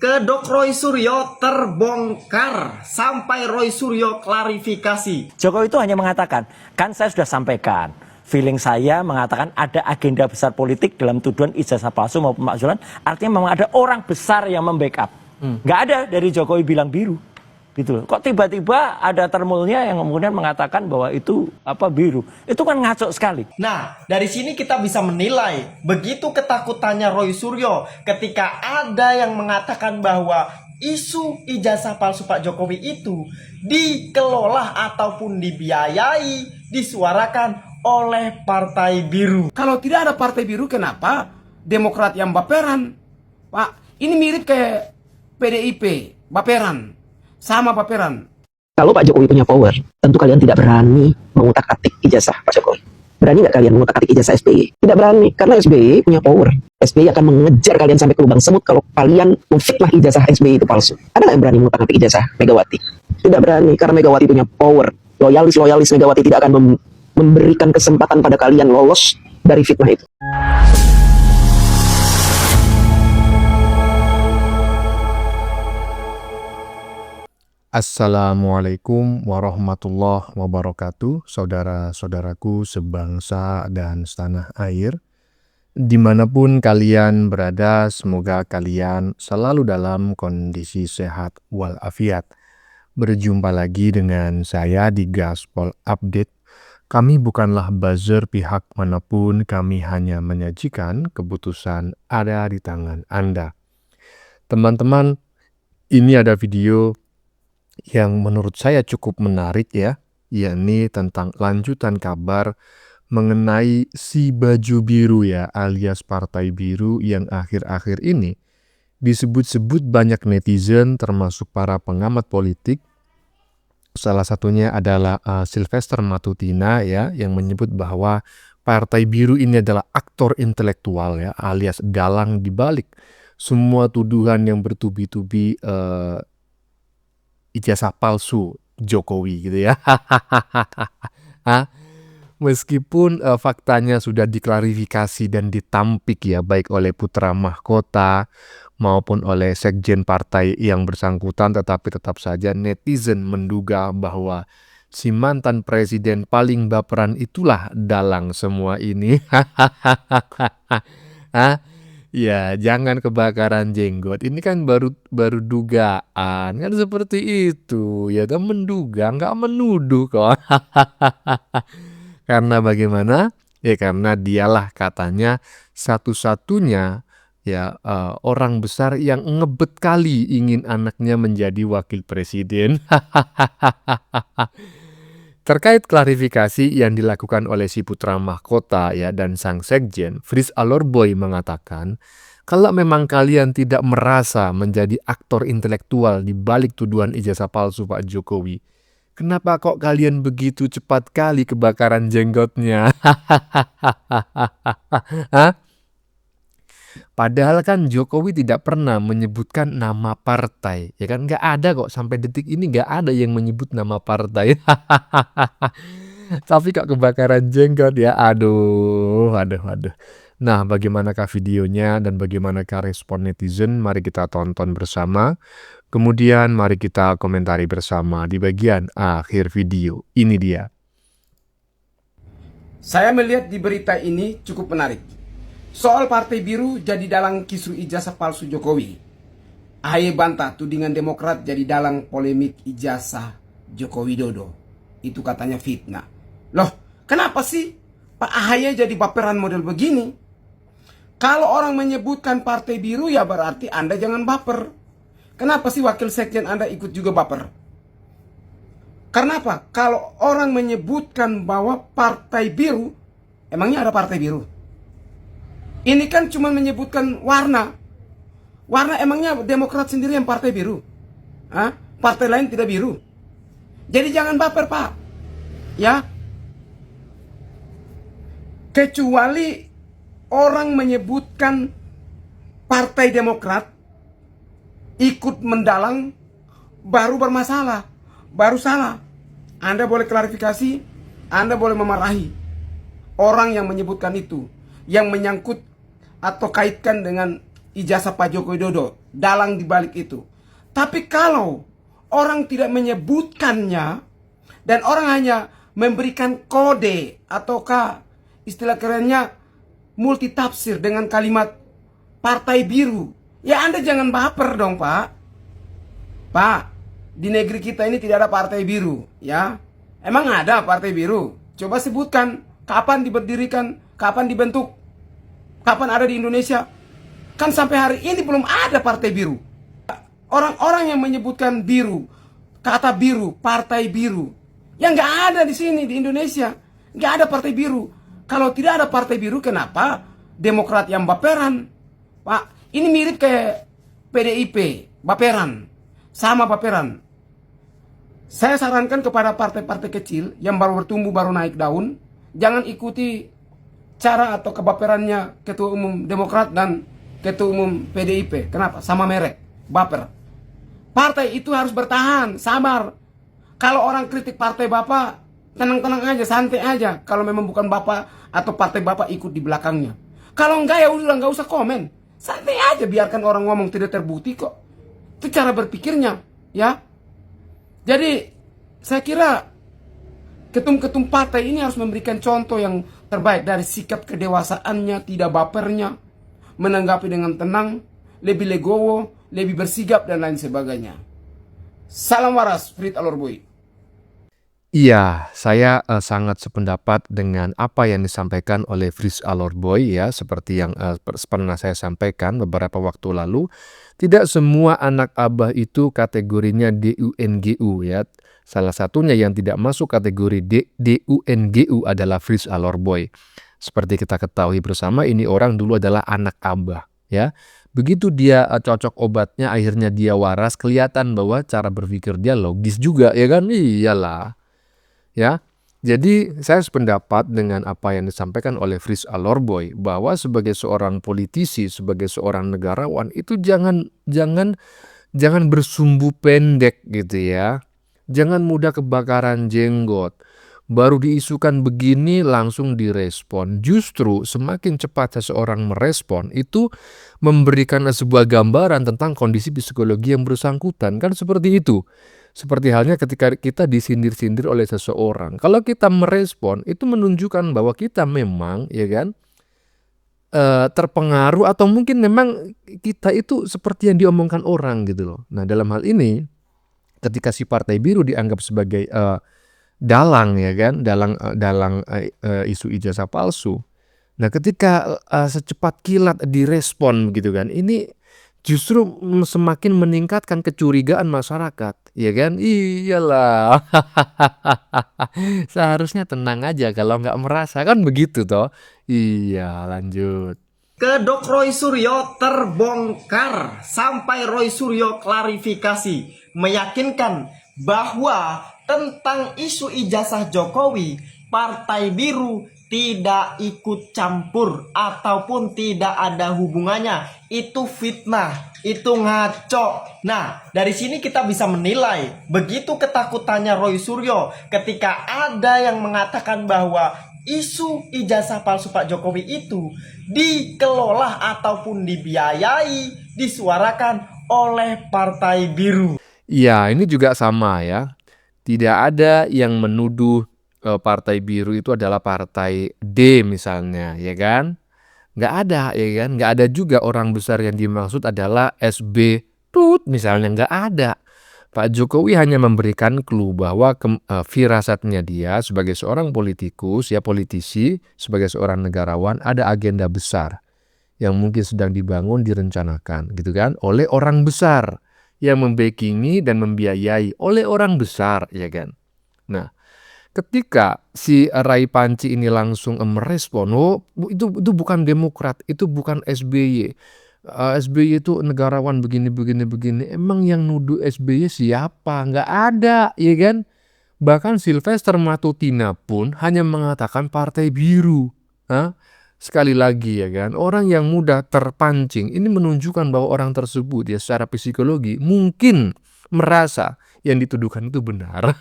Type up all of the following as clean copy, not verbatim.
Kedok Roy Suryo terbongkar sampai Roy Suryo klarifikasi. Jokowi itu hanya mengatakan, kan saya sudah sampaikan, feeling saya mengatakan ada agenda besar politik dalam tuduhan ijazah palsu maupun pemakzulan. Artinya memang ada orang besar yang membackup. Nggak ada dari Jokowi bilang biru. Gitu loh. Kok tiba-tiba ada termulnya yang kemudian mengatakan bahwa itu biru. Itu kan ngaco sekali. Nah, dari sini kita bisa menilai begitu ketakutannya Roy Suryo ketika ada yang mengatakan bahwa isu ijazah palsu Pak Jokowi itu dikelola ataupun dibiayai, disuarakan oleh Partai Biru. Kalau tidak ada Partai Biru, kenapa Demokrat yang baperan? Pak, ini mirip kayak PDIP, baperan. Sama baperan. Kalau Pak Jokowi punya power, tentu kalian tidak berani mengutak-atik ijazah Pak Jokowi. Berani nggak kalian mengutak-atik ijazah SBY? Tidak berani, karena SBY punya power. SBY akan mengejar kalian sampai ke lubang semut kalau kalian memfitnah ijazah SBY itu palsu. Ada nggak yang berani mengutak-atik ijazah Megawati? Tidak berani, karena Megawati punya power. Loyalis Megawati tidak akan memberikan kesempatan pada kalian lolos dari fitnah itu. Assalamualaikum warahmatullahi wabarakatuh, saudara-saudaraku sebangsa dan setanah air. Dimanapun kalian berada, semoga kalian selalu dalam kondisi sehat walafiat. Berjumpa lagi dengan saya di Gaspol Update. Kami bukanlah buzzer pihak manapun, kami hanya menyajikan keputusan ada di tangan Anda. Teman-teman, ini ada video yang menurut saya cukup menarik ya, yakni tentang lanjutan kabar mengenai si baju biru ya, alias Partai Biru yang akhir-akhir ini disebut-sebut banyak netizen termasuk para pengamat politik. Salah satunya adalah Sylvester Matutina ya, yang menyebut bahwa Partai Biru ini adalah aktor intelektual ya, alias dalang dibalik semua tuduhan yang bertubi-tubi ijazah palsu Jokowi gitu ya. Meskipun faktanya sudah diklarifikasi dan ditampik ya, baik oleh putra mahkota maupun oleh sekjen partai yang bersangkutan, tetapi tetap saja netizen menduga bahwa si mantan presiden paling baperan itulah dalang semua ini. Ya, jangan kebakaran jenggot. Ini kan baru dugaan, kan seperti itu. Ya, kan menduga, nggak menuduh kok. Karena bagaimana? Ya, karena dialah katanya satu-satunya ya orang besar yang ngebet kali ingin anaknya menjadi wakil presiden. Terkait klarifikasi yang dilakukan oleh si putra mahkota ya dan sang sekjen, Fritz Alorboy mengatakan, kalau memang kalian tidak merasa menjadi aktor intelektual di balik tuduhan ijazah palsu Pak Jokowi, kenapa kok kalian begitu cepat kali kebakaran jenggotnya? Padahal kan Jokowi tidak pernah menyebutkan nama partai, ya kan, nggak ada kok sampai detik ini nggak ada yang menyebut nama partai. Tapi kok kebakaran jenggot ya, aduh. Nah, bagaimanakah videonya dan bagaimanakah respon netizen? Mari kita tonton bersama. Kemudian mari kita komentari bersama di bagian akhir video. Ini dia. Saya melihat di berita ini cukup menarik. Soal Partai Biru jadi dalang kisru ijazah palsu Jokowi. AHY bantah tudingan Demokrat jadi dalang polemik ijazah Joko Widodo. Itu katanya fitnah. Loh, kenapa sih Pak AHY jadi baperan model begini? Kalau orang menyebutkan Partai Biru ya berarti Anda jangan baper. Kenapa sih wakil sekjen Anda ikut juga baper? Karena apa? Kalau orang menyebutkan bahwa Partai Biru, emangnya ada Partai Biru? Ini kan cuma menyebutkan warna. Warna emangnya Demokrat sendiri yang Partai Biru? Partai lain tidak biru. Jadi jangan baper, Pak. Ya. Kecuali orang menyebutkan Partai Demokrat ikut mendalang baru bermasalah, baru salah. Anda boleh klarifikasi, Anda boleh memarahi orang yang menyebutkan itu, yang menyangkut atau kaitkan dengan ijazah Pak Joko Widodo, dalang di balik itu. Tapi kalau orang tidak menyebutkannya dan orang hanya memberikan kode ataukah istilah kerennya multitafsir dengan kalimat partai biru, ya Anda jangan baper dong, Pak. Pak, di negeri kita ini tidak ada partai biru, ya. Emang ada partai biru? Coba sebutkan kapan diberdirikan, kapan dibentuk, kapan ada di Indonesia. Kan sampai hari ini belum ada partai biru. Orang-orang yang menyebutkan biru, kata biru, partai biru, yang nggak ada di sini di Indonesia, nggak ada partai biru. Kalau tidak ada partai biru, kenapa Demokrat yang baperan? Pak, ini mirip kayak PDIP, baperan, sama baperan. Saya sarankan kepada partai-partai kecil yang baru bertumbuh, baru naik daun, jangan ikuti cara atau kebaperannya Ketua Umum Demokrat dan Ketua Umum PDIP. Kenapa? Sama merek, baper. Partai itu harus bertahan, sabar. Kalau orang kritik partai Bapak, tenang-tenang aja, santai aja. Kalau memang bukan Bapak atau partai Bapak ikut di belakangnya. Kalau enggak ya udah, nggak usah komen. Santai aja, biarkan orang ngomong, tidak terbukti kok. Itu cara berpikirnya, ya. Jadi saya kira ketum-ketum partai ini harus memberikan contoh yang terbaik dari sikap kedewasaannya, tidak bapernya, menanggapi dengan tenang, lebih legowo, lebih bersigap dan lain sebagainya. Salam waras, Frit Alorboy. Iya, saya sangat sependapat dengan apa yang disampaikan oleh Fritz Alorboy ya, seperti yang pernah saya sampaikan beberapa waktu lalu. Tidak semua anak abah itu kategorinya DUNGU ya. Salah satunya yang tidak masuk kategori DUNGU adalah Fritz Alorboy. Seperti kita ketahui bersama, ini orang dulu adalah anak abah ya. Begitu dia cocok obatnya, akhirnya dia waras, kelihatan bahwa cara berpikir dia logis juga, ya kan? Iyalah. Ya. Jadi saya sependapat dengan apa yang disampaikan oleh Fritz Alorboy bahwa sebagai seorang politisi, sebagai seorang negarawan itu jangan bersumbu pendek gitu ya. Jangan mudah kebakaran jenggot. Baru diisukan begini langsung direspon. Justru semakin cepat seseorang merespon itu memberikan sebuah gambaran tentang kondisi psikologi yang bersangkutan. Kan seperti itu. Seperti halnya ketika kita disindir-sindir oleh seseorang. Kalau kita merespon itu menunjukkan bahwa kita memang ya kan terpengaruh atau mungkin memang kita itu seperti yang diomongkan orang gitu loh. Nah, dalam hal ini ketika si Partai Biru dianggap sebagai dalang ya kan, dalang isu ijazah palsu. Nah, ketika secepat kilat direspon gitu kan, ini justru semakin meningkatkan kecurigaan masyarakat, ya kan? Iyalah, seharusnya tenang aja kalau nggak merasa kan begitu toh. Iya, lanjut. Kedok Roy Suryo terbongkar sampai Roy Suryo klarifikasi meyakinkan bahwa tentang isu ijazah Jokowi, Partai Biru tidak ikut campur ataupun tidak ada hubungannya. Itu fitnah, itu ngaco. Nah, dari sini kita bisa menilai begitu ketakutannya Roy Suryo ketika ada yang mengatakan bahwa isu ijazah palsu Pak Jokowi itu dikelola ataupun dibiayai, disuarakan oleh Partai Biru. Ya, ini juga sama ya. Tidak ada yang menuduh Partai Biru itu adalah Partai D misalnya, ya kan? Nggak ada, ya kan? Nggak ada juga orang besar yang dimaksud adalah SB Tut misalnya, nggak ada. Pak Jokowi hanya memberikan clue bahwa firasatnya dia sebagai seorang politikus, ya politisi, sebagai seorang negarawan, ada agenda besar yang mungkin sedang dibangun, direncanakan, gitu kan? Oleh orang besar yang membackingi dan membiayai oleh orang besar, ya kan? Nah, ketika si Rai Panci ini langsung merespon, oh itu bukan Demokrat, itu bukan SBY. SBY itu negarawan begini. Emang yang nuduh SBY siapa? Nggak ada, ya kan? Bahkan Sylvester Matutina pun hanya mengatakan Partai Biru. Hah? Sekali lagi ya kan, orang yang mudah terpancing ini menunjukkan bahwa orang tersebut ya secara psikologi mungkin merasa yang dituduhkan itu benar.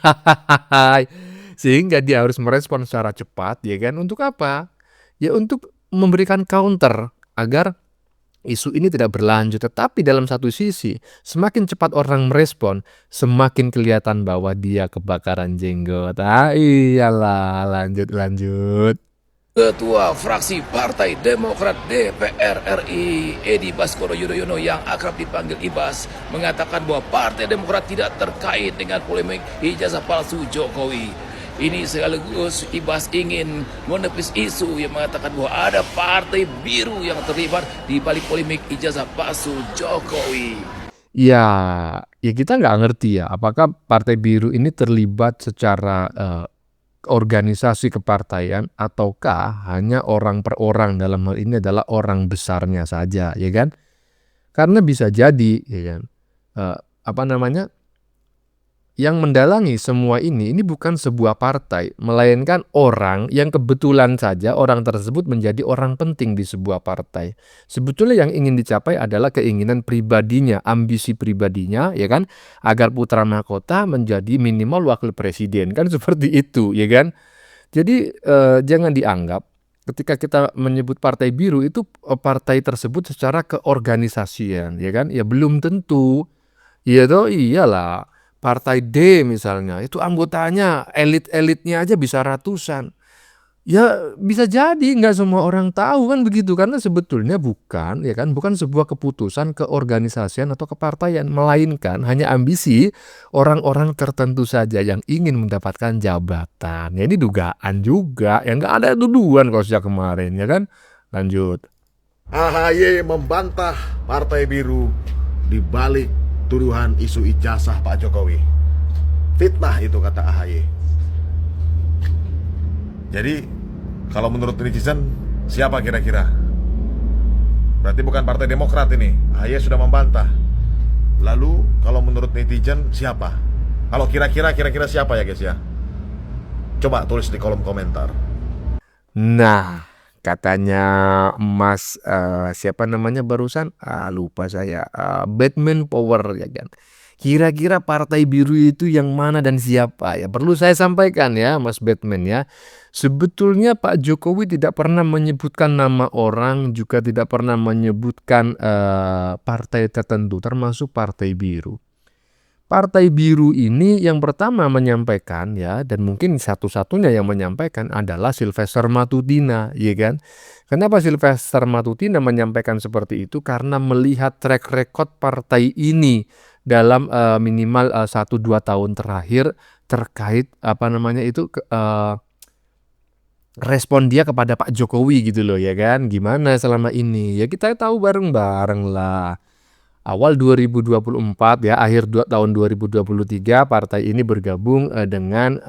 Sehingga dia harus merespon secara cepat ya kan, untuk apa? Ya untuk memberikan counter agar isu ini tidak berlanjut. Tetapi dalam satu sisi, semakin cepat orang merespon, semakin kelihatan bahwa dia kebakaran jenggot. Ah iyalah, lanjut. Ketua Fraksi Partai Demokrat DPR RI Edi Baskoro Yudhoyono yang akrab dipanggil Ibas mengatakan bahwa Partai Demokrat tidak terkait dengan polemik ijazah palsu Jokowi. Ini sekaligus Ibas ingin menepis isu yang mengatakan bahwa ada partai biru yang terlibat di balik polemik ijazah palsu Jokowi. Ya, ya kita nggak ngerti ya, apakah Partai Biru ini terlibat secara organisasi kepartaian ataukah hanya orang per orang, dalam hal ini adalah orang besarnya saja, ya kan? Karena bisa jadi, ya kan, apa namanya, yang mendalangi semua ini bukan sebuah partai, melainkan orang yang kebetulan saja orang tersebut menjadi orang penting di sebuah partai. Sebetulnya yang ingin dicapai adalah keinginan pribadinya, ambisi pribadinya, ya kan, agar putra mahkota menjadi minimal wakil presiden, kan seperti itu, ya kan. Jadi jangan dianggap ketika kita menyebut partai biru itu partai tersebut secara keorganisasian, ya kan, ya belum tentu. Ya toh iyalah. Partai D misalnya, itu anggotanya, elit-elitnya aja bisa ratusan. Ya bisa jadi nggak semua orang tahu kan begitu, karena sebetulnya bukan, ya kan, bukan sebuah keputusan keorganisasian atau kepartaian, melainkan hanya ambisi orang-orang tertentu saja yang ingin mendapatkan jabatan. Ya ini dugaan juga, ya nggak ada tuduhan kalau sejak kemarin, ya kan. Lanjut. AHY membantah Partai Biru di balik tuduhan isu ijazah Pak Jokowi. Fitnah itu kata AHY. Jadi kalau menurut netizen siapa kira-kira? Berarti bukan Partai Demokrat ini. AHY sudah membantah. Lalu kalau menurut netizen siapa? Kalau kira-kira siapa ya guys ya? Coba tulis di kolom komentar. Nah, katanya Mas siapa namanya barusan? Lupa saya. Batman Power, ya kan. Kira-kira Partai Biru itu yang mana dan siapa ya? Perlu saya sampaikan ya, Mas Batman ya. Sebetulnya Pak Jokowi tidak pernah menyebutkan nama orang, juga tidak pernah menyebutkan partai tertentu, termasuk Partai Biru. Partai Biru ini yang pertama menyampaikan ya, dan mungkin satu-satunya yang menyampaikan adalah Sylvester Matutina, ya kan? Kenapa Sylvester Matutina menyampaikan seperti itu? Karena melihat track record partai ini dalam minimal 1-2 tahun terakhir terkait apa namanya itu respon dia kepada Pak Jokowi gitu loh, ya kan? Gimana selama ini? Ya kita tahu bareng-bareng lah. Awal 2024 ya, akhir tahun 2023 partai ini bergabung dengan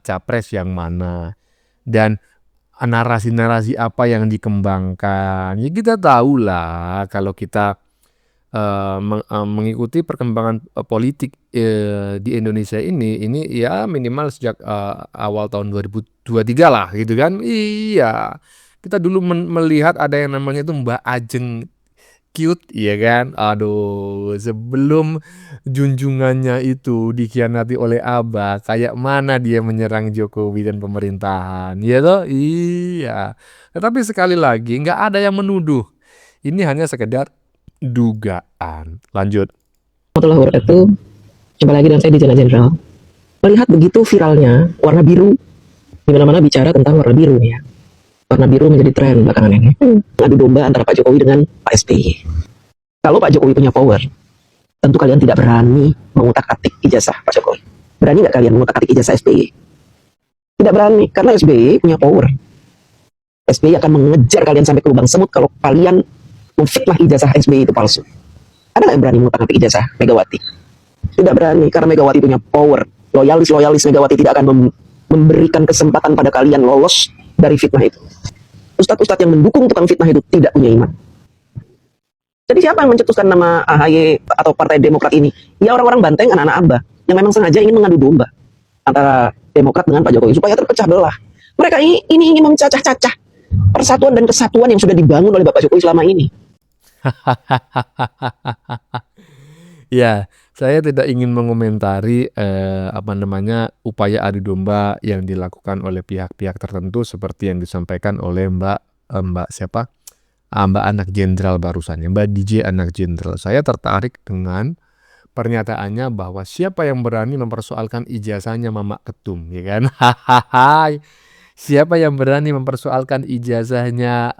capres yang mana dan narasi-narasi apa yang dikembangkan. Ya kita tahu lah kalau kita mengikuti perkembangan politik di Indonesia ini ya minimal sejak awal tahun 2023 lah gitu kan. Iya, kita dulu melihat ada yang namanya itu Mbak Ajeng cute, ya kan? Aduh, sebelum junjungannya itu dikhianati oleh Abah, kayak mana dia menyerang Jokowi dan pemerintahan, ya toh? Iya. Tetapi sekali lagi nggak ada yang menuduh. Ini hanya sekedar dugaan. Lanjut. Warahmatullahi wabarakatuh. Jumpa lagi dengan saya di Channel Jenderal. Melihat begitu viralnya warna biru, di mana-mana bicara tentang warna biru nih ya. Warna biru menjadi tren belakangan ini. Adu domba antara Pak Jokowi dengan Pak SBY. Kalau Pak Jokowi punya power, tentu kalian tidak berani mengutak-atik ijazah Pak Jokowi. Berani nggak kalian mengutak-atik ijazah SBY? Tidak berani, karena SBY punya power. SBY akan mengejar kalian sampai ke lubang semut kalau kalian memfitnah ijazah SBY itu palsu. Ada nggak yang berani mengutak-atik ijazah Megawati? Tidak berani, karena Megawati punya power. Loyalis Megawati tidak akan memberikan kesempatan pada kalian lolos dari fitnah itu. Ustadz-ustadz yang mendukung tukang fitnah itu tidak punya iman. Jadi siapa yang mencetuskan nama AHY atau Partai Demokrat ini? Ya orang-orang Banteng, anak-anak Abah, yang memang sengaja ingin mengadu domba antara Demokrat dengan Pak Jokowi supaya terpecah belah. Mereka ini ingin memecah-cacah persatuan dan kesatuan yang sudah dibangun oleh Bapak Jokowi selama ini. Ya, saya tidak ingin mengomentari upaya adu domba yang dilakukan oleh pihak-pihak tertentu seperti yang disampaikan oleh Mbak siapa? Mbak anak jenderal barusan, ya, Mbak DJ anak jenderal. Saya tertarik dengan pernyataannya bahwa siapa yang berani mempersoalkan ijazahnya Mamak Ketum, ya kan? Hahaha. Siapa yang berani mempersoalkan ijazahnya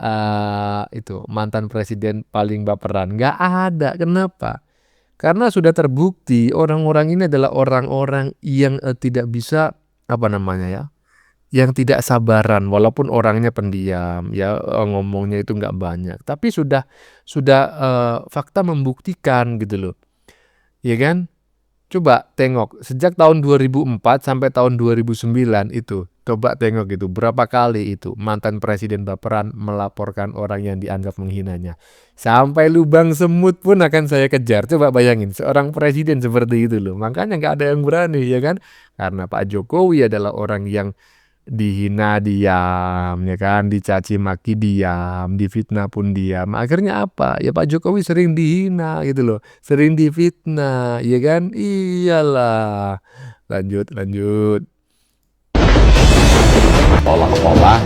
itu mantan presiden paling baperan? Nggak ada. Kenapa? Karena sudah terbukti orang-orang ini adalah orang-orang yang tidak bisa apa namanya ya, yang tidak sabaran walaupun orangnya pendiam ya, ngomongnya itu nggak banyak, tapi sudah fakta membuktikan gitu loh, ya kan? Coba tengok sejak tahun 2004 sampai tahun 2009 itu, coba tengok itu berapa kali itu mantan presiden baperan melaporkan orang yang dianggap menghinanya. Sampai lubang semut pun akan saya kejar. Coba bayangin seorang presiden seperti itu loh. Makanya nggak ada yang berani, ya kan? Karena Pak Jokowi adalah orang yang dihina diam, ya kan, dicaci maki diam, difitnah pun diam. Akhirnya apa? Ya Pak Jokowi sering dihina gitu loh, sering difitnah, ya kan? Iyalah. Lanjut. Olah-olah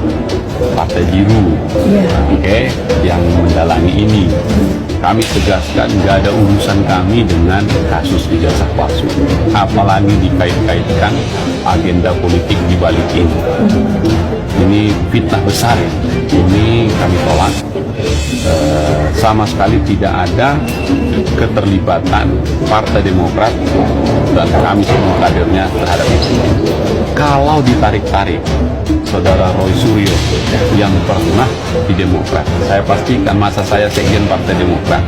Partai Biru, oke, yang mendalangi ini. Kami tegaskan nggak ada urusan kami dengan kasus ijazah palsu, apalagi dikait-kaitkan agenda politik di balik ini. Ini fitnah besar, ini kami tolak. Sama sekali tidak ada keterlibatan Partai Demokrat dan kami semua kadernya terhadap itu. Kalau ditarik-tarik Saudara Roy Suryo yang pernah di Demokrat, saya pastikan masa saya sekjen Partai Demokrat,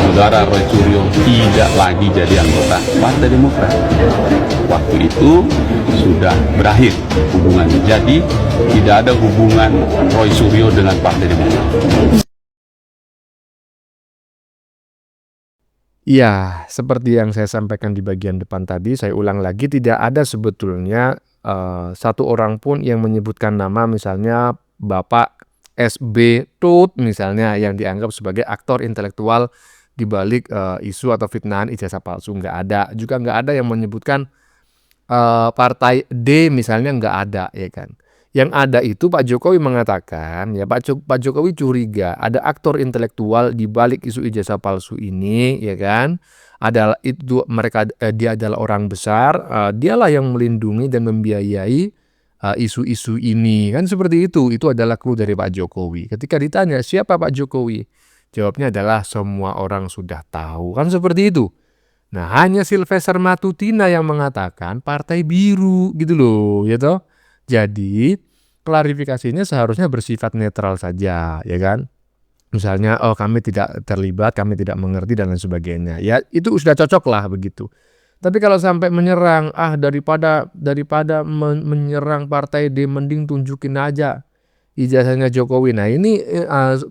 Saudara Roy Suryo tidak lagi jadi anggota Partai Demokrat. Waktu itu sudah berakhir hubungannya, jadi tidak ada hubungan Roy Suryo dengan Partai Demokrat. Ya, seperti yang saya sampaikan di bagian depan tadi, saya ulang lagi, tidak ada sebetulnya satu orang pun yang menyebutkan nama misalnya Bapak SB Tut misalnya yang dianggap sebagai aktor intelektual di balik isu atau fitnahan ijazah palsu. Nggak ada. Juga nggak ada yang menyebutkan partai D misalnya, nggak ada, ya kan. Yang ada itu Pak Jokowi mengatakan, ya Pak Jokowi curiga ada aktor intelektual di balik isu ijazah palsu ini, ya kan. Adalah itu mereka, dia adalah orang besar, dialah yang melindungi dan membiayai isu-isu ini, kan seperti itu. Itu adalah clue dari Pak Jokowi. Ketika ditanya siapa Pak Jokowi, jawabnya adalah semua orang sudah tahu, kan seperti itu. Nah, hanya Sylvester Matutina yang mengatakan Partai Biru gitu loh, ya toh. Jadi klarifikasinya seharusnya bersifat netral saja, ya kan. Misalnya, oh kami tidak terlibat, kami tidak mengerti dan lain sebagainya. Ya itu sudah cocok lah begitu. Tapi kalau sampai menyerang, daripada menyerang partai D, mending tunjukin aja ijazahnya Jokowi. Nah ini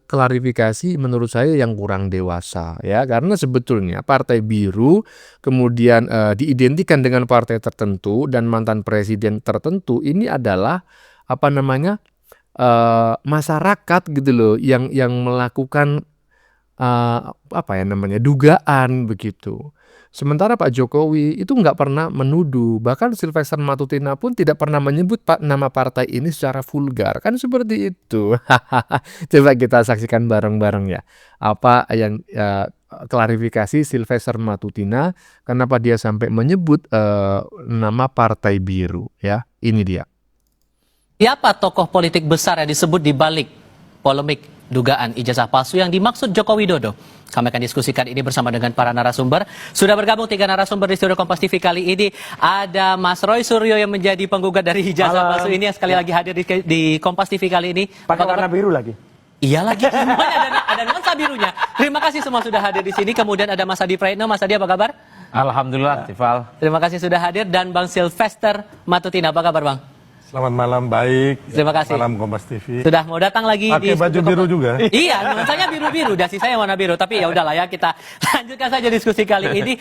klarifikasi menurut saya yang kurang dewasa, ya. Karena sebetulnya Partai Biru kemudian diidentikan dengan partai tertentu dan mantan presiden tertentu, ini adalah apa namanya, masyarakat gitu loh yang melakukan dugaan begitu. Sementara Pak Jokowi itu nggak pernah menuduh, bahkan Sylvester Matutina pun tidak pernah menyebut nama partai ini secara vulgar, kan seperti itu. Coba kita saksikan bareng-bareng ya, apa yang klarifikasi Sylvester Matutina, kenapa dia sampai menyebut nama Partai Biru, ya. Ini dia. Siapa tokoh politik besar yang disebut di balik polemik dugaan ijazah palsu yang dimaksud Joko Widodo? Kami akan diskusikan ini bersama dengan para narasumber. Sudah bergabung 3 narasumber di studio Kompas TV kali ini. Ada Mas Roy Suryo yang menjadi penggugat dari ijazah palsu ini yang sekali lagi hadir di Kompas TV kali ini. Pakai warna biru lagi. Iya lagi, ada nuansa birunya. Terima kasih semua sudah hadir di sini. Kemudian ada Mas Adi Praetno. Mas Adi, apa kabar? Alhamdulillah, Tifal. Terima kasih sudah hadir. Dan Bang Sylvester Matutina, apa kabar Bang? Selamat malam, baik. Terima kasih. Salam Kompas TV. Sudah mau datang lagi pakai baju biru juga. Iya, nuansanya biru-biru. Dasi saya warna biru. Tapi ya udahlah ya, kita lanjutkan saja diskusi kali ini.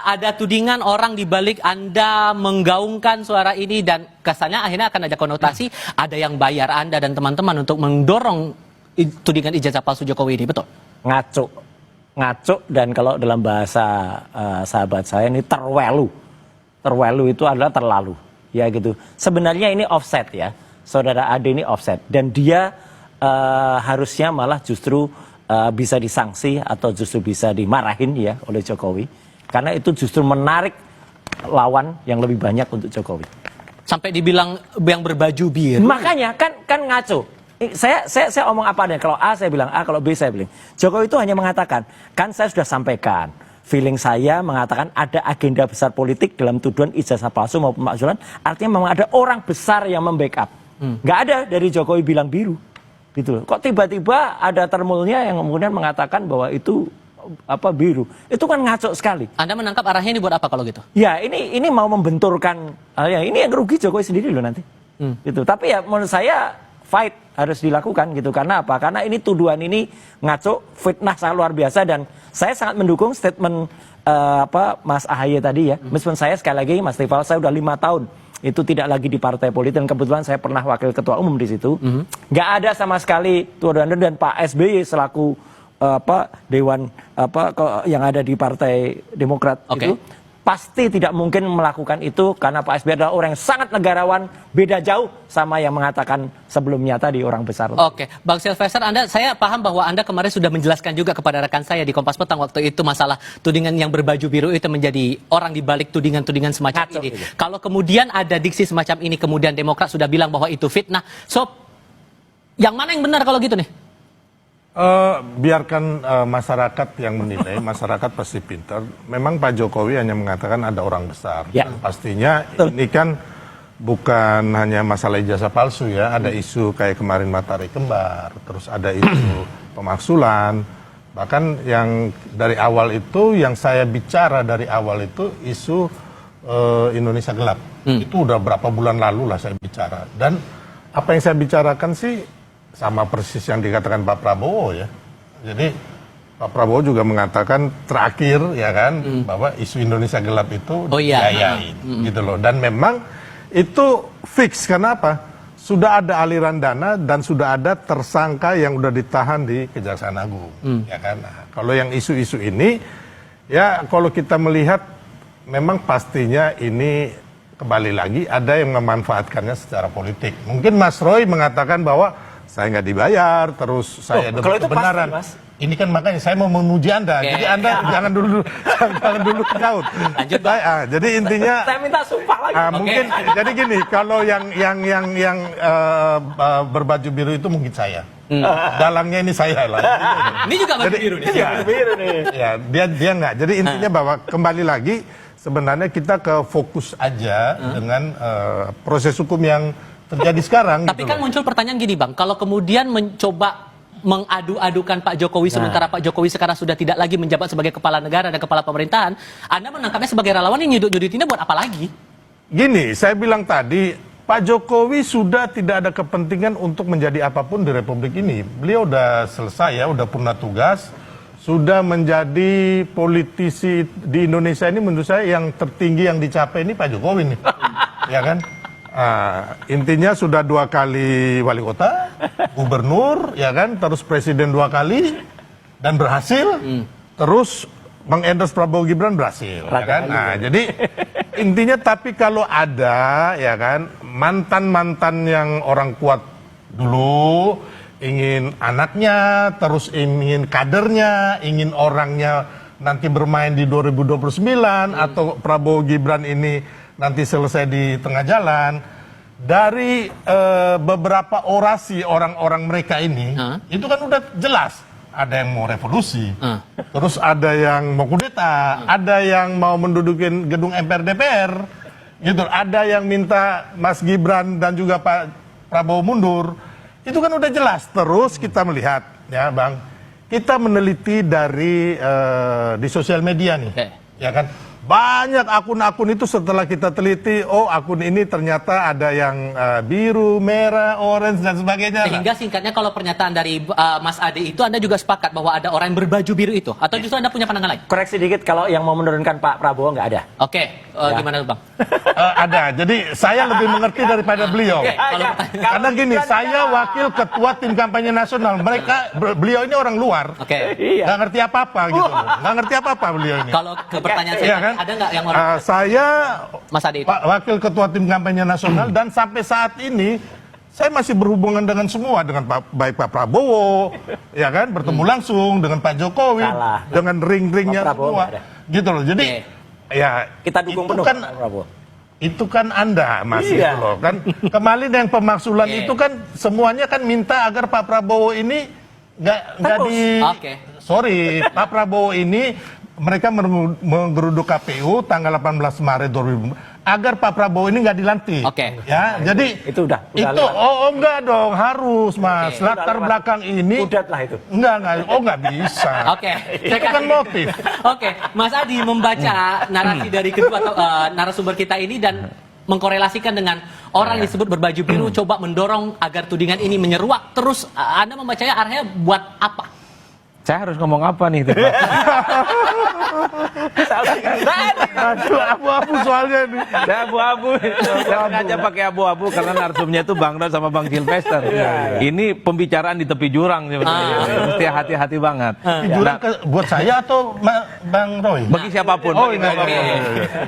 Ada tudingan orang di balik Anda menggaungkan suara ini dan kesannya akhirnya akan ada konotasi ada yang bayar Anda dan teman-teman untuk mendorong tudingan ijazah palsu Jokowi ini, betul? Ngaco, dan kalau dalam bahasa sahabat saya ini terwelu itu adalah terlalu. Ya gitu. Sebenarnya ini offset ya. Saudara Ade ini offset. Dan dia harusnya malah justru bisa disanksi atau justru bisa dimarahin ya oleh Jokowi. Karena itu justru menarik lawan yang lebih banyak untuk Jokowi. Sampai dibilang yang berbaju biru. Makanya kan ngaco. Saya omong apa adanya. Kalau A saya bilang A, kalau B saya bilang. Jokowi itu hanya mengatakan, kan saya sudah sampaikan. Feeling saya mengatakan ada agenda besar politik dalam tuduhan ijazah palsu maupun pemakzulan. Artinya memang ada orang besar yang membackup. Nggak ada dari Jokowi bilang biru. Gitu loh. Kok tiba-tiba ada termulnya yang kemudian mengatakan bahwa itu biru. Itu kan ngaco sekali. Anda menangkap arahnya ini buat apa kalau gitu? Ya ini mau membenturkan. Ya ini yang rugi Jokowi sendiri loh nanti. Gitu. Tapi ya menurut saya fight harus dilakukan gitu. Karena apa? Karena ini tuduhan ini ngaco, fitnah sangat luar biasa dan saya sangat mendukung statement Mas Ahaye tadi ya. Meskipun saya sekali lagi Mas Tifal saya udah 5 tahun itu tidak lagi di partai politik dan kebetulan saya pernah wakil ketua umum di situ. Nggak ada sama sekali tuduhan dan Pak SBY selaku dewan yang ada di Partai Demokrat itu pasti tidak mungkin melakukan itu karena Pak SBY adalah orang yang sangat negarawan, beda jauh sama yang mengatakan sebelumnya tadi orang besar. Oke, Bang Sylvester, saya paham bahwa Anda kemarin sudah menjelaskan juga kepada rekan saya di Kompas Petang waktu itu masalah tudingan yang berbaju biru itu menjadi orang di balik tudingan-tudingan semacam ini. Gitu. Kalau kemudian ada diksi semacam ini, kemudian Demokrat sudah bilang bahwa itu fitnah, so yang mana yang benar kalau gitu nih? Biarkan masyarakat yang menilai, masyarakat pasti pintar. Memang Pak Jokowi hanya mengatakan ada orang besar. Ya. Dan pastinya ini kan bukan hanya masalah ijazah palsu ya, ada isu kayak kemarin matahari kembar, terus ada isu pemaksulan. Bahkan yang dari awal itu, yang saya bicara dari awal itu isu Indonesia gelap. Itu udah berapa bulan lalu lah saya bicara. Dan apa yang saya bicarakan sih sama persis yang dikatakan Pak Prabowo ya. Jadi Pak Prabowo juga mengatakan terakhir ya kan bahwa isu Indonesia gelap itu diayain gitu loh. Dan memang itu fix. Kenapa? Sudah ada aliran dana dan sudah ada tersangka yang udah ditahan di Kejaksaan Agung ya kan. Nah, kalau yang isu-isu ini ya kalau kita melihat memang pastinya ini kembali lagi ada yang memanfaatkannya secara politik. Mungkin Mas Roy mengatakan bahwa saya nggak dibayar, terus saya demi kebenaran. Pasti, Mas. Ini kan makanya saya mau menguji Anda. Jadi Anda jangan dulu ketaut. Jadi intinya saya minta sumpah lagi. Mungkin jadi gini, kalau yang berbaju biru itu mungkin saya. Dalangnya ini saya lah. Ini juga baju biru nih. Biru nih. Ya, dia nggak. Jadi intinya bahwa kembali lagi sebenarnya kita ke fokus aja dengan proses hukum yang terjadi sekarang. Tapi gitu kan muncul pertanyaan gini Bang, kalau kemudian mencoba mengadu-adukan Pak Jokowi sementara Pak Jokowi sekarang sudah tidak lagi menjabat sebagai kepala negara dan kepala pemerintahan, Anda menangkapnya sebagai relawan yang nyudut-nyudutinnya buat apa lagi? Gini, saya bilang tadi, Pak Jokowi sudah tidak ada kepentingan untuk menjadi apapun di Republik ini. Beliau udah selesai ya, udah purna tugas, sudah menjadi politisi di Indonesia ini menurut saya yang tertinggi yang dicapai ini Pak Jokowi nih, ya kan? Intinya sudah 2 kali wali kota, gubernur, ya kan, terus presiden 2 kali dan berhasil, terus mengendorse Prabowo Gibran berhasil, ya kan. Nah, jadi intinya tapi kalau ada, ya kan, mantan yang orang kuat dulu ingin anaknya, terus ingin kadernya, ingin orangnya nanti bermain di 2029 atau Prabowo Gibran ini nanti selesai di tengah jalan. Dari beberapa orasi orang-orang mereka ini itu kan udah jelas ada yang mau revolusi, terus ada yang mau kudeta, ada yang mau mendudukin gedung MPR DPR gitu, ada yang minta Mas Gibran dan juga Pak Prabowo mundur. Itu kan udah jelas. Terus kita melihat ya Bang, kita meneliti dari di sosial media nih, ya kan. Banyak akun-akun itu setelah kita teliti, oh akun ini ternyata ada yang biru, merah, orange dan sebagainya. Sehingga singkatnya kalau pernyataan dari Mas Ade itu Anda juga sepakat bahwa ada orang yang berbaju biru itu? Atau justru Anda punya pandangan lain? Koreksi dikit, kalau yang mau menurunkan Pak Prabowo nggak ada. Oke, gimana Bang? Ada, jadi saya lebih mengerti daripada beliau. Karena gini, saya wakil ketua tim kampanye nasional. Beliau ini orang luar, nggak ngerti apa-apa gitu, nggak ngerti apa-apa beliau ini. Kalau ke pertanyaan saya, kan? Ada nggak yang saya Mas Ade itu? wakil ketua tim kampanye nasional dan sampai saat ini saya masih berhubungan dengan semua, dengan baik Pak Prabowo, ya kan, bertemu langsung dengan Pak Jokowi, Salah. dengan ring-ringnya Pak Prabowo semua, nggak ada. gitu loh. Jadi ya Kita dukung itu penuh kan, Pak Prabowo. itu kan Anda Mas Iya. itu loh kan. Kemarin yang pemaksulan itu kan semuanya kan minta agar Pak Prabowo ini nggak Terus. di Oke. sorry, Pak Prabowo ini mereka menggeruduk KPU tanggal 18 Maret 2000 agar Pak Prabowo ini nggak dilantik. Oke. Ya, jadi Itu udah itu lewat. enggak dong, harus Mas. Oke, Latar udah lewat. belakang ini Udah lah itu. enggak bisa. Oke. Itu kan motif. Oke, Mas Adi membaca narasi dari kedua narasumber kita ini dan mengkorelasikan dengan orang yang disebut berbaju biru coba mendorong agar tudingan ini menyeruak terus. Anda membacanya arahnya buat apa? Saya harus ngomong apa nih? Aduh, abu-abu soalnya nih. Saya abu-abu. Saya sengaja pakai abu-abu karena narsumnya itu Bang Ron sama Bang Sylvester. Ini pembicaraan di tepi jurang sebenarnya. Mesti hati-hati banget. Jurang buat saya atau Bang Roy? Bagi siapapun. Oh, bagi ini siapapun.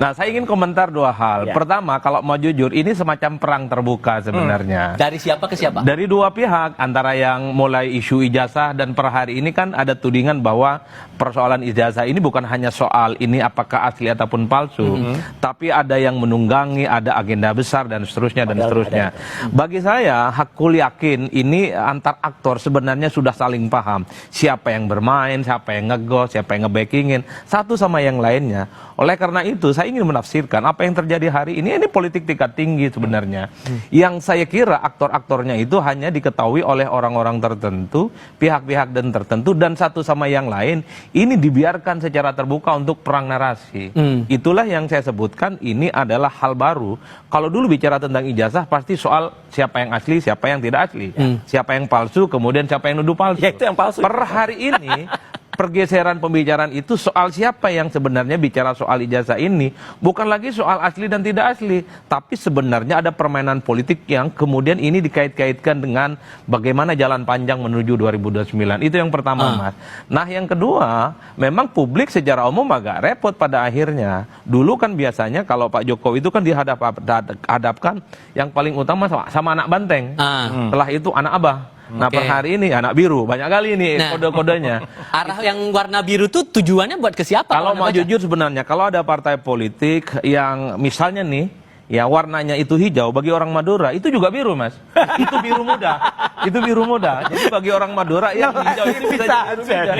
Nah, saya ingin komentar dua hal. Pertama, kalau mau jujur, ini semacam perang terbuka sebenarnya. Dari siapa ke siapa? Dari dua pihak, antara yang mulai isu ijazah dan per hari ini kan ada tudingan bahwa persoalan ijazah ini bukan hanya soal ini apakah asli ataupun palsu, tapi ada yang menunggangi, ada agenda besar dan seterusnya dan seterusnya. Bagi saya, hakul yakin ini antar aktor sebenarnya sudah saling paham siapa yang bermain, siapa yang ngegos, siapa yang ngebackingin satu sama yang lainnya. Oleh karena itu, saya ingin menafsirkan apa yang terjadi hari ini politik tingkat tinggi sebenarnya. Yang saya kira aktor-aktornya itu hanya diketahui oleh orang-orang tertentu, pihak-pihak dan tertentu, dan satu sama yang lain ini dibiarkan secara terbuka untuk perang narasi. Itulah yang saya sebutkan ini adalah hal baru. Kalau dulu bicara tentang ijazah pasti soal siapa yang asli, siapa yang tidak asli, siapa yang palsu, kemudian siapa yang nuduh palsu. Ya, itu yang palsu. Per hari ini pergeseran pembicaraan itu soal siapa yang sebenarnya bicara soal ijazah ini bukan lagi soal asli dan tidak asli, tapi sebenarnya ada permainan politik yang kemudian ini dikait-kaitkan dengan bagaimana jalan panjang menuju 2029. Itu yang pertama, Mas. Nah, yang kedua, memang publik secara umum agak repot pada akhirnya. Dulu kan biasanya kalau Pak Jokowi itu kan dihadapkan yang paling utama sama anak banteng. Setelah itu anak abah. Nah, per hari ini anak biru, banyak kali ini kode-kodenya. Arah yang warna biru tuh tujuannya buat ke siapa? Kalau mau jujur sebenarnya, kalau ada partai politik yang misalnya nih, ya warnanya itu hijau, bagi orang Madura itu juga biru, Mas. Itu biru muda. Itu biru muda. Jadi bagi orang Madura yang hijau itu bisa jadi biru muda.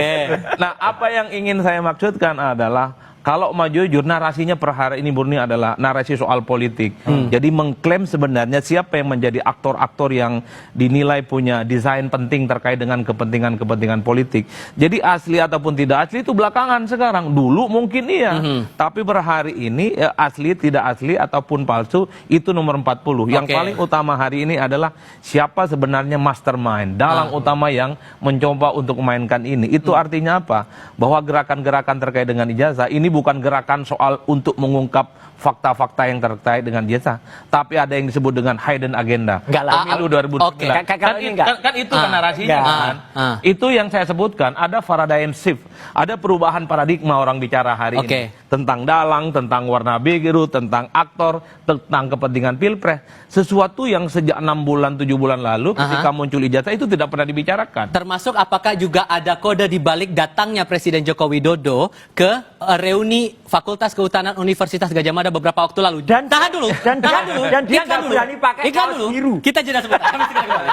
Nah, apa yang ingin saya maksudkan adalah kalau mau jujur, narasinya per hari ini murni adalah narasi soal politik. Jadi mengklaim sebenarnya siapa yang menjadi aktor-aktor yang dinilai punya desain penting terkait dengan kepentingan-kepentingan politik. Jadi asli ataupun tidak asli itu belakangan sekarang. Dulu mungkin iya. Tapi per hari ini asli, tidak asli ataupun palsu itu nomor 40. Yang paling utama hari ini adalah siapa sebenarnya mastermind, dalang utama yang mencoba untuk memainkan ini. Itu artinya apa? Bahwa gerakan-gerakan terkait dengan ijazah ini bukan gerakan soal untuk mengungkap fakta-fakta yang terkait dengan ijazah, tapi ada yang disebut dengan hidden agenda. Pemilu 2009. Kan itu kan narasinya kan. Itu yang saya sebutkan, ada paradigm shift, ada perubahan paradigma orang bicara hari ini. Tentang dalang, tentang warna biru, tentang aktor, tentang kepentingan pilpres. Sesuatu yang sejak 6 bulan, 7 bulan lalu ketika muncul ijazah itu tidak pernah dibicarakan. Termasuk apakah juga ada kode di balik datangnya Presiden Joko Widodo ke reuni Fakultas Kehutanan Universitas Gadjah Mada beberapa waktu lalu. Dan tahan dulu. dan dia nggak berani pakai kaos biru. Kita jeda sebentar. Kami segera kembali.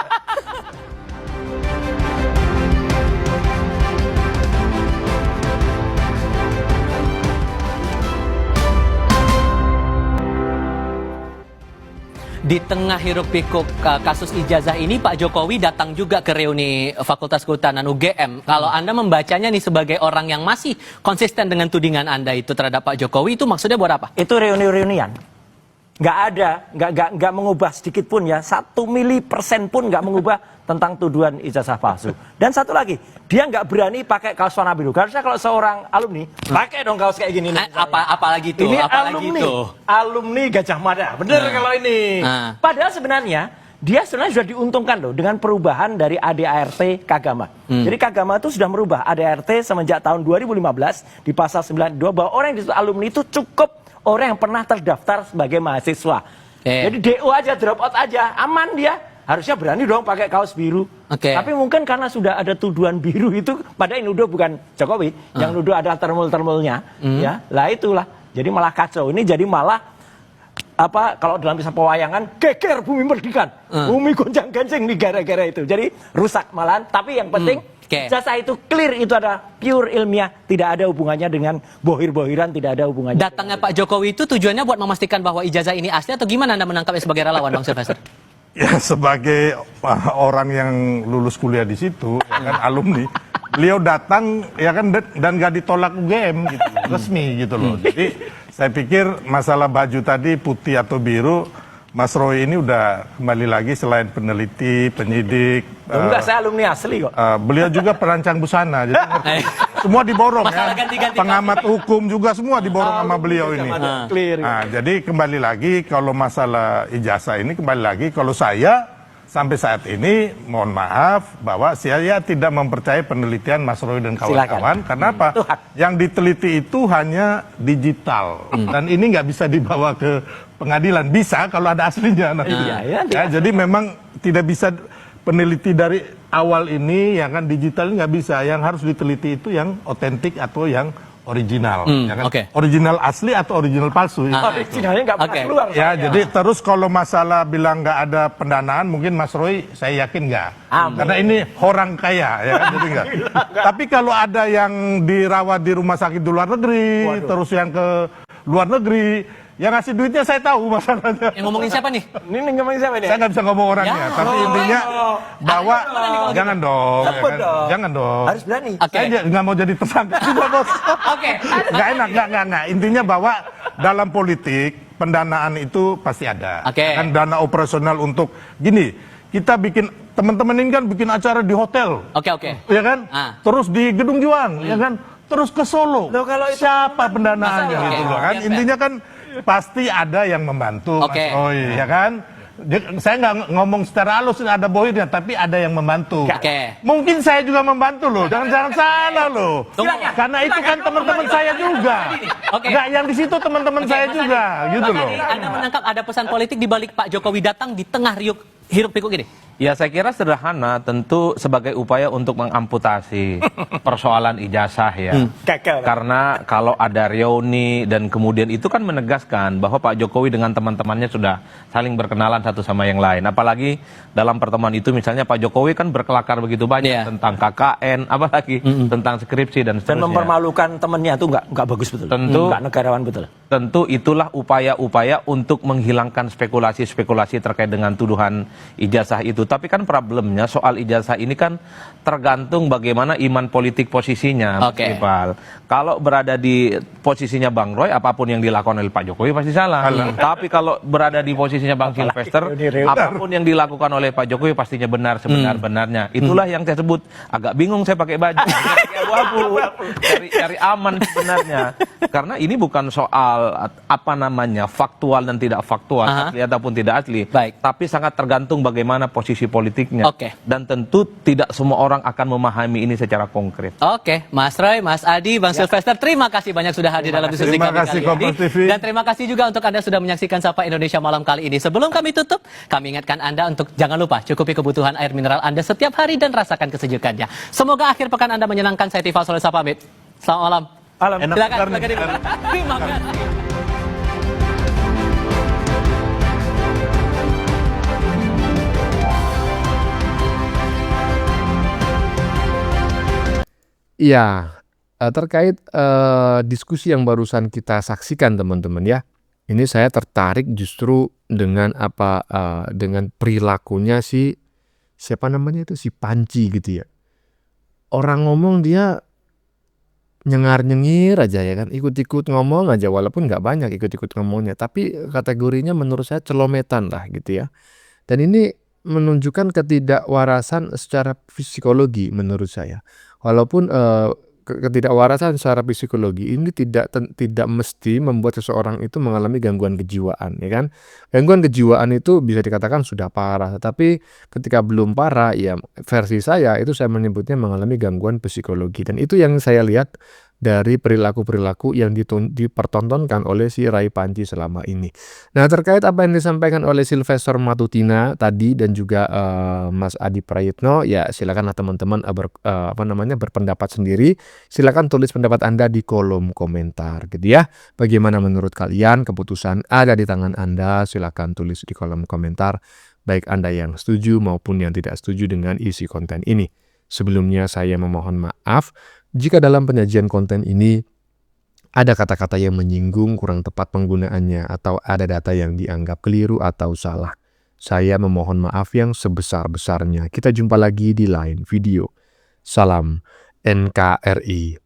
Di tengah hiruk pikuk kasus ijazah ini, Pak Jokowi datang juga ke reuni Fakultas Kehutanan UGM. Kalau Anda membacanya nih sebagai orang yang masih konsisten dengan tudingan Anda itu terhadap Pak Jokowi, itu maksudnya buat apa? Itu reuni-reunian. Nggak ada, nggak mengubah sedikit pun ya, 1 milipersen pun nggak mengubah tentang tuduhan ijazah palsu. Dan satu lagi, dia nggak berani pakai kaos warna biru. Harusnya kalau seorang alumni, pakai dong kaos kayak gini. Apalagi itu? Ini apalagi alumni Gadjah Mada, bener kalau ini. Padahal sebenarnya, dia sebenarnya sudah diuntungkan loh dengan perubahan dari ADART Kagama. Jadi Kagama itu sudah merubah ADART semenjak tahun 2015 di pasal 92 bahwa orang yang disebut alumni itu cukup orang yang pernah terdaftar sebagai mahasiswa. Jadi DO aja, drop out aja, aman dia. harusnya berani dong pakai kaos biru. Oke. Tapi mungkin karena sudah ada tuduhan biru itu, padahal yang nuduh bukan Jokowi, yang nuduh ada termul-termulnya, ya. Lah itulah. Jadi malah kacau. Ini jadi malah apa kalau dalam kisah pewayangan geger bumi merdeka, bumi gonjang-ganjing nih gara-gara itu. Jadi rusak malahan. Tapi yang penting ijazah itu clear, itu ada pure ilmiah, tidak ada hubungannya dengan bohir-bohiran, tidak ada hubungannya. Datangnya Pak Jokowi itu tujuannya buat memastikan bahwa ijazah ini asli atau gimana Anda menangkapnya sebagai relawan, Bang Sylvester? Ya sebagai orang yang lulus kuliah di situ, ya kan alumni, beliau datang ya kan dan gak ditolak UGM gitu, resmi gitu loh. Jadi saya pikir masalah baju tadi putih atau biru, Mas Roy ini udah kembali lagi selain peneliti, penyidik. Enggak, saya alumni asli kok. Beliau juga perancang busana, jadi semua diborong Masalah ya. ganti-ganti Pengamat hukum juga semua diborong sama beliau ini. Clear. Nah, jadi kembali lagi kalau masalah ijazah ini kembali lagi kalau saya sampai saat ini mohon maaf bahwa saya tidak mempercayai penelitian Mas Roy dan kawan-kawan. Karena apa? Yang diteliti itu hanya digital dan ini nggak bisa dibawa ke pengadilan. Bisa kalau ada aslinya nanti. Ya, jadi memang tidak bisa peneliti dari awal ini ya kan digital nggak bisa. Yang harus diteliti itu yang otentik atau yang original. Ya kan? Original asli atau original palsu. Originalnya nggak pernah keluar. Ya, jadi terus kalau masalah bilang nggak ada pendanaan, mungkin Mas Roy saya yakin nggak. Karena ini orang kaya, ya kan? Jadi nggak. Tapi kalau ada yang dirawat di rumah sakit di luar negeri, terus yang ke luar negeri, yang ngasih duitnya saya tahu masalahnya. Yang ngomongin siapa nih? Ini ngomongin siapa nih? Saya nggak bisa ngomong orangnya, tapi intinya bahwa jangan dong, ya kan? Jangan dong. Harus berani. Saya nggak mau jadi tersangka juga, Bos. Nggak enak, nggak. Intinya bahwa dalam politik pendanaan itu pasti ada. Kan dana operasional untuk gini. Kita bikin teman-teman ini kan bikin acara di hotel. Ya kan? Terus di Gedung Juang, ya kan? Terus ke Solo. Kalau itu siapa pendanaannya gitu loh kan? Intinya kan pasti ada yang membantu Mas Roy, ya kan? Saya nggak ngomong secara halus ada bohirnya, tapi ada yang membantu. Mungkin saya juga membantu loh, jangan salah loh. Karena itu kan teman-teman saya juga. Nggak yang di situ teman-teman saya juga, gitu loh. Anda menangkap ada pesan politik di balik Pak Jokowi datang di tengah hiruk pikuk gini? Ya saya kira sederhana, tentu sebagai upaya untuk mengamputasi persoalan ijazah ya. Karena kalau ada reuni dan kemudian itu kan menegaskan bahwa Pak Jokowi dengan teman-temannya sudah saling berkenalan satu sama yang lain. Apalagi dalam pertemuan itu misalnya Pak Jokowi kan berkelakar begitu banyak tentang KKN, apalagi tentang skripsi dan seterusnya. Dan mempermalukan temannya itu nggak bagus betul. Tentu nggak negarawan betul. Tentu itulah upaya-upaya untuk menghilangkan spekulasi-spekulasi terkait dengan tuduhan ijazah itu. Tapi kan problemnya soal ijazah ini kan tergantung bagaimana iman politik posisinya, Mas Iqbal. Kalau berada di posisinya Bang Roy, apapun yang dilakukan oleh Pak Jokowi pasti salah. Tapi kalau berada di posisinya Bang Sylvester, apapun yang dilakukan oleh Pak Jokowi pastinya benar sebenar-benarnya. Itulah yang saya sebut agak bingung saya pakai baju, pakai abu-abu, cari aman sebenarnya. Karena ini bukan soal apa namanya faktual dan tidak faktual, asli ataupun tidak asli, tapi sangat tergantung bagaimana posisi politiknya. Dan tentu tidak semua orang akan memahami ini secara konkret. Mas Roy, Mas Adi, Bang Sylvester, terima kasih banyak sudah hadir dalam diskusi kami kali ini. Dan terima kasih juga untuk Anda sudah menyaksikan Sapa Indonesia malam kali ini. Sebelum kami tutup, kami ingatkan Anda untuk jangan lupa cukupi kebutuhan air mineral Anda setiap hari dan rasakan kesejukannya. Semoga akhir pekan Anda menyenangkan. Saya Tifal Soleh pamit. Selamat malam. Silakan. Terima kasih. Iya, terkait diskusi yang barusan kita saksikan teman-teman ya. Ini saya tertarik justru dengan dengan perilakunya siapa namanya itu, si Panji gitu ya. Orang ngomong dia nyengar-nyengir aja ya kan, ikut-ikut ngomong aja walaupun nggak banyak ikut-ikut ngomongnya, tapi kategorinya menurut saya celometan lah gitu ya. Dan ini menunjukkan ketidakwarasan secara psikologi menurut saya. Walaupun ketidakwarasan secara psikologi ini tidak mesti membuat seseorang itu mengalami gangguan kejiwaan, ya kan? Gangguan kejiwaan itu bisa dikatakan sudah parah, tapi ketika belum parah, ya versi saya itu saya menyebutnya mengalami gangguan psikologi. Dan itu yang saya lihat dari perilaku-perilaku yang dipertontonkan oleh si Rai Panji selama ini. Nah, terkait apa yang disampaikan oleh Sylvester Matutina tadi dan juga Mas Adi Prayitno, ya silakanlah teman-teman berpendapat sendiri. Silakan tulis pendapat Anda di kolom komentar gitu ya. Bagaimana menurut kalian? Keputusan ada di tangan Anda. Silakan tulis di kolom komentar, baik Anda yang setuju maupun yang tidak setuju dengan isi konten ini. Sebelumnya saya memohon maaf jika dalam penyajian konten ini ada kata-kata yang menyinggung, kurang tepat penggunaannya, atau ada data yang dianggap keliru atau salah. Saya memohon maaf yang sebesar-besarnya. Kita jumpa lagi di lain video. Salam NKRI.